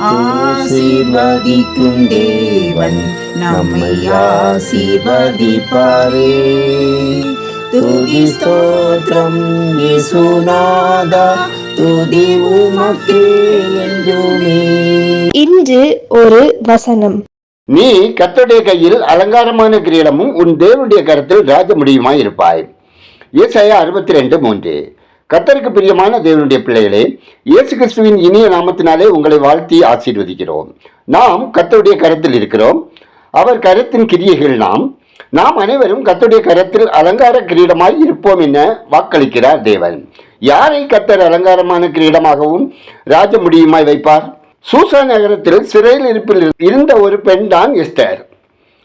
ஆசீர்வதிக்கும் தேவன் நம்மை ஆசீர்வதிப்பாரே. துதி ஸ்தோத்திரம் இயேசுநாதா, துதி உமக்கே என்றுமே. இன்று ஒரு வசனம். நீ கர்த்தருடைய கையில் அலங்காரமான கிரீடமும் உன் தேவனுடைய கரத்தில் ராஜ முடியுமாய் இருப்பாய். ஏசாயா 62:3. கர்த்தருக்கு பிரியமான தேவனுடைய பிள்ளைகளே, இயேசு கிறிஸ்துவின் இனிய நாமத்தினாலே உங்களை வாழ்த்தி ஆசீர்வதிக்கிறோம். நாம் கர்த்தருடைய கரத்தில் இருக்கிறோம். அவர் கரத்தின் கிரியைகள் நாம் அனைவரும் கர்த்தருடைய கரத்தில் அலங்கார கிரீடமாய் இருப்போம் என வாக்களிக்கிறார் தேவன். யாரை கர்த்தர் அலங்காரமான கிரீடமாகவும் ராஜ முடியுமாய் வைப்பார்? சூசா நகரத்தில் சிறையில் இருந்த ஒரு பெண் தான் எஸ்தர்.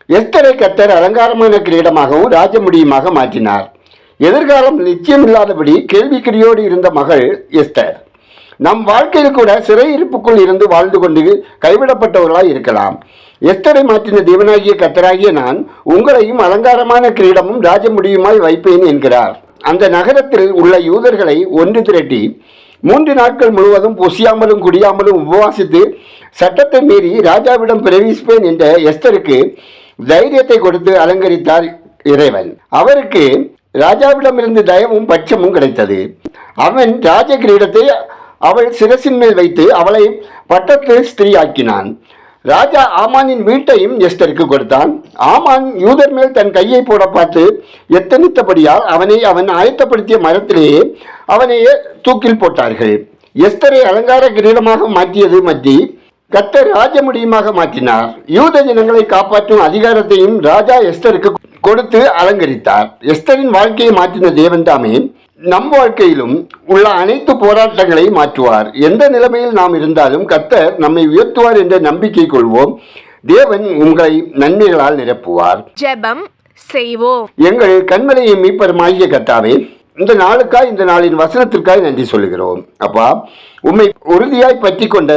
எஸ்தரை கர்த்தர் அலங்காரமான கிரீடமாகவும் ராஜ முடியுமாக மாற்றினார். எதிர்காலம் நிச்சயமில்லாதபடி கேள்விக்குறியோடு இருந்த மகள் எஸ்தர். நம் வாழ்க்கையில் கூட சிறையிருப்புக்குள் இருந்து வாழ்ந்து கொண்டு கைவிடப்பட்டவர்களாய் இருக்கலாம். எஸ்தரை மாற்றின தேவனாகிய கர்த்தராகிய நான் உங்களையும் அலங்காரமான கிரீடமும் ராஜ முடியுமாய் வைப்பேன் என்கிறார். அந்த நகரத்தில் உள்ள யூதர்களை ஒன்று திரட்டி 3 நாட்கள் முழுவதும் பொசியாமலும் குடியாமலும் உபவாசித்து சட்டத்தை மீறி ராஜாவிடம் பிரவேசிப்பேன் என்ற எஸ்தருக்கு தைரியத்தை கொடுத்து அலங்கரித்தார் இறைவன். அவருக்கு ராஜாவிடமிருந்து தயவும் பட்சமும் கிடைத்தது. அவன் ராஜ கிரீடத்தை அவள் சிரசின் மேல் வைத்து அவளை பட்டத்து ஸ்திரீயாக்கினான். ராஜா ஆமானின் வீட்டையும் எஸ்தருக்கு கொடுத்தான். ஆமான் யூதர் மேல் தன் கையை போட பார்த்து எத்தனித்தபடியால் அவன் ஆயத்தப்படுத்திய மரத்திலேயே அவனையே தூக்கில் போட்டார்கள். எஸ்தரை அலங்கார கிரீடமாக மாற்றியது மத்தி கர்த்தர் ராஜ முடியுமாக மாற்றினார். யூத ஜனங்களை காப்பாற்றும் அதிகாரத்தையும் ராஜா எஸ்தருக்கு கொடுத்து அலங்கரித்தார். எஸ்தரின் வாழ்க்கையை மாற்றின தேவன் தாமே நம் வாழ்க்கையிலும் உள்ள அனைத்து போராட்டங்களை மாற்றுவார். எந்த நிலைமையில் நாம் இருந்தாலும் கர்த்தர் நம்மை உயர்த்துவார் என்ற நம்பிக்கை கொள்வோம். தேவன் உங்களை நன்மைகளால் நிரப்புவார். ஜெபம் செய்வோம். எங்கள் கண்மலையை மீட்பருமாகிய கர்த்தாவே, இந்த நாளுக்காய் இந்த நாளின் வசனத்திற்காய் நன்றி சொல்லுகிறோம். அப்பா, உம்மை உறுதியாய் பற்றி கொண்ட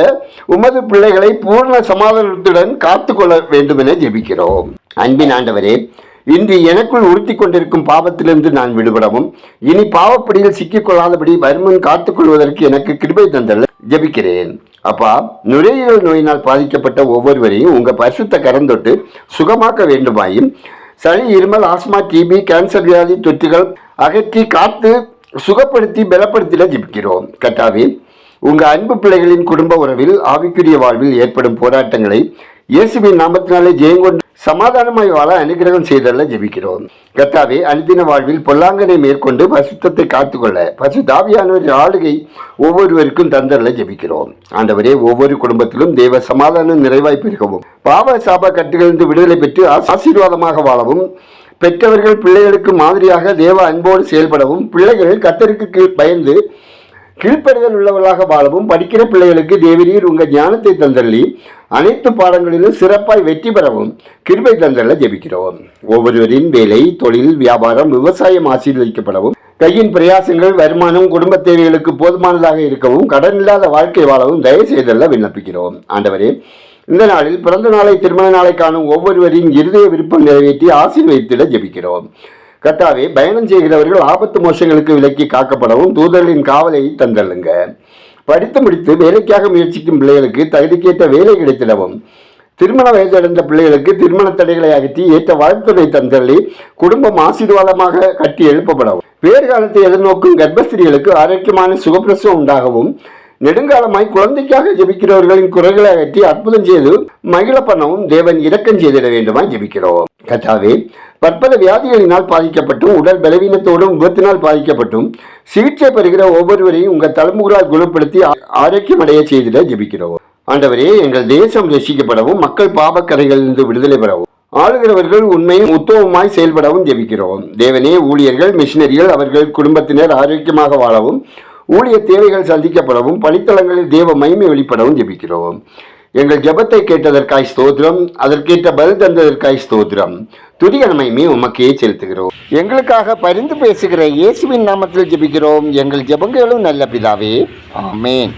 உமது பிள்ளைகளை பூர்ண சமாதானத்துடன் காத்து கொள்ள வேண்டும் என ஜெபிக்கிறோம். அன்பின் ஆண்டவரே, இன்று எனக்குள் உறுத்தி கொண்டிருக்கும் பாவத்திலிருந்து நான் விடுபடவும் இனி பாவப்படியில் சிக்கிக்கொள்ளாதபடி வருமுன் காத்துக்கொள்வதற்கு எனக்கு கிருபை தந்தல்ல ஜெபிக்கிறேன். அப்பா, நுரையீரல் நோயினால் பாதிக்கப்பட்ட ஒவ்வொருவரையும் உங்க பரிசுத்த கரந்தொட்டு சுகமாக்க வேண்டுமாயும் சளி, இருமல், ஆஸ்மா, டிபி, கேன்சர் வியாதி தொற்றுகள் அகற்றி காத்து சுகப்படுத்தி பலப்படுத்திட ஜெபிக்கிறோம். கர்த்தாவே, உங்க அன்பு பிள்ளைகளின் குடும்ப உறவில் ஆவிக்குரிய வாழ்வில் ஏற்படும் போராட்டங்களை இயேசுவின் நாமத்தினாலே ஜெயங்கொண்டு சமாதானமாய் வாழ அனுகிரகம் செய்தல்ல ஜெபிக்கிறோம். கர்த்தாவே, அனுதின வாழ்வில் பொல்லாங்கனை மேற்கொண்டு பரிசுத்தத்தை காத்துக்கொள்ள பரிசுத்தாவியானவர் ஆளுகை ஒவ்வொருவருக்கும் தந்தல்ல ஜெபிக்கிறோம். ஆண்டவரே, ஒவ்வொரு குடும்பத்திலும் தேவ சமாதானம் நிறைவாய் பெருகவும் பாவ சாப கட்டுகளிலிருந்து விடுதலை பெற்று ஆசீர்வாதமாக வாழவும் பெற்றவர்கள் பிள்ளைகளுக்கு மாதிரியாக தேவ அன்போடு செயல்படவும் பிள்ளைகள் கர்த்தருக்கு பயந்து கீழ்ப்படுதல் உள்ளவர்களாக வாழவும் படிக்கிற பிள்ளைகளுக்கு தேவரீர் உங்கள் ஞானத்தை தந்தள்ளி அனைத்து பாடங்களிலும் சிறப்பாய் வெற்றி பெறவும் கிருபை தந்தல்ல ஜெபிக்கிறோம். ஒவ்வொருவரின் வேலை, தொழில், வியாபாரம், விவசாயம் ஆசீர்வதிக்கப்படவும் கையின் பிரயாசங்கள், வருமானம், குடும்ப தேவைகளுக்கு போதுமானதாக இருக்கவும் கடன் இல்லாத வாழ்க்கை வாழவும் தயவு செய்தல்ல விண்ணப்பிக்கிறோம். ஆண்டவரே, இந்த நாளில் பிறந்த நாளை, திருமண நாளை காணும் ஒவ்வொருவரின் இருதய விருப்பம் நிறைவேற்றி ஆசீர்வதித்திட ஜெபிக்கிறோம். கர்த்தாவே, பயணம் செய்கிறவர்கள் ஆபத்து மோசங்களுக்கு விலக்கி காக்கப்படவும் தூதர்களின் காவலை தந்தள்ளுங்க. படித்து முடித்து வேலைக்காக முயற்சிக்கும் பிள்ளைகளுக்கு தகுதிக்கேற்ற வேலை கிடைத்திடவும் திருமண வயதடைந்த பிள்ளைகளுக்கு திருமண தடைகளை அகற்றி ஏற்ற வாழ்த்துறை தந்தள்ளி குடும்பம் ஆசீர்வாதமாக கட்டி எழுப்பப்படவும் வேறு காலத்தை எதிர்நோக்கும் கர்ப்பஸ்திரிகளுக்கு ஆரோக்கியமான சுகப்பிரசவம் உண்டாகவும் நெடுங்காலமாய் குழந்தைக்காக ஜெபிக்கிறவர்களின் குறைகளை அகற்றி அற்புதம் செய்து மகிழ பண்ணவும் தேவன் இரக்கம் செய்திட வேண்டுமாய் ஜெபிக்கிறோம். கர்த்தாவே, பற்பல வியாதிகளினால் பாதிக்கப்பட்டும் உடல் பலவீனத்தோடும் விபத்தினால் பாதிக்கப்பட்டும் சிகிச்சை பெறுகிற ஒவ்வொருவரையும் உங்கள் தலைமுகளால் குணப்படுத்தி ஆரோக்கியம் அடைய செய்திட ஜெபிக்கிறோம். ஆண்டவரே, எங்கள் தேசம் ரசிக்கப்படவும் மக்கள் பாவக்கரைகளிலிருந்து விடுதலை பெறவும் ஆளுகிறவர்கள் உண்மையும் உத்தவமாய் செயல்படவும் ஜெபிக்கிறோம். தேவனே, ஊழியர்கள், மிஷினரிகள், அவர்கள் குடும்பத்தினர் ஆரோக்கியமாக வாழவும் ஊழிய தேவைகள் சந்திக்கப்படவும் பணித்தளங்களில் தேவ மகிமை வெளிப்படவும் ஜெபிக்கிறோம். எங்கள் ஜெபத்தை கேட்டதற்காய் ஸ்தோத்திரம், அதற்கேற்ற பதில் தந்ததற்காய் ஸ்தோத்திரம். துதிக மகிமை உமக்கே செலுத்துகிறோம். எங்களுக்காக பரிந்து பேசுகிற இயேசுவின் நாமத்தில் ஜெபிக்கிறோம். எங்கள் ஜெபங்களும் நல்ல பிதாவே, ஆமென்.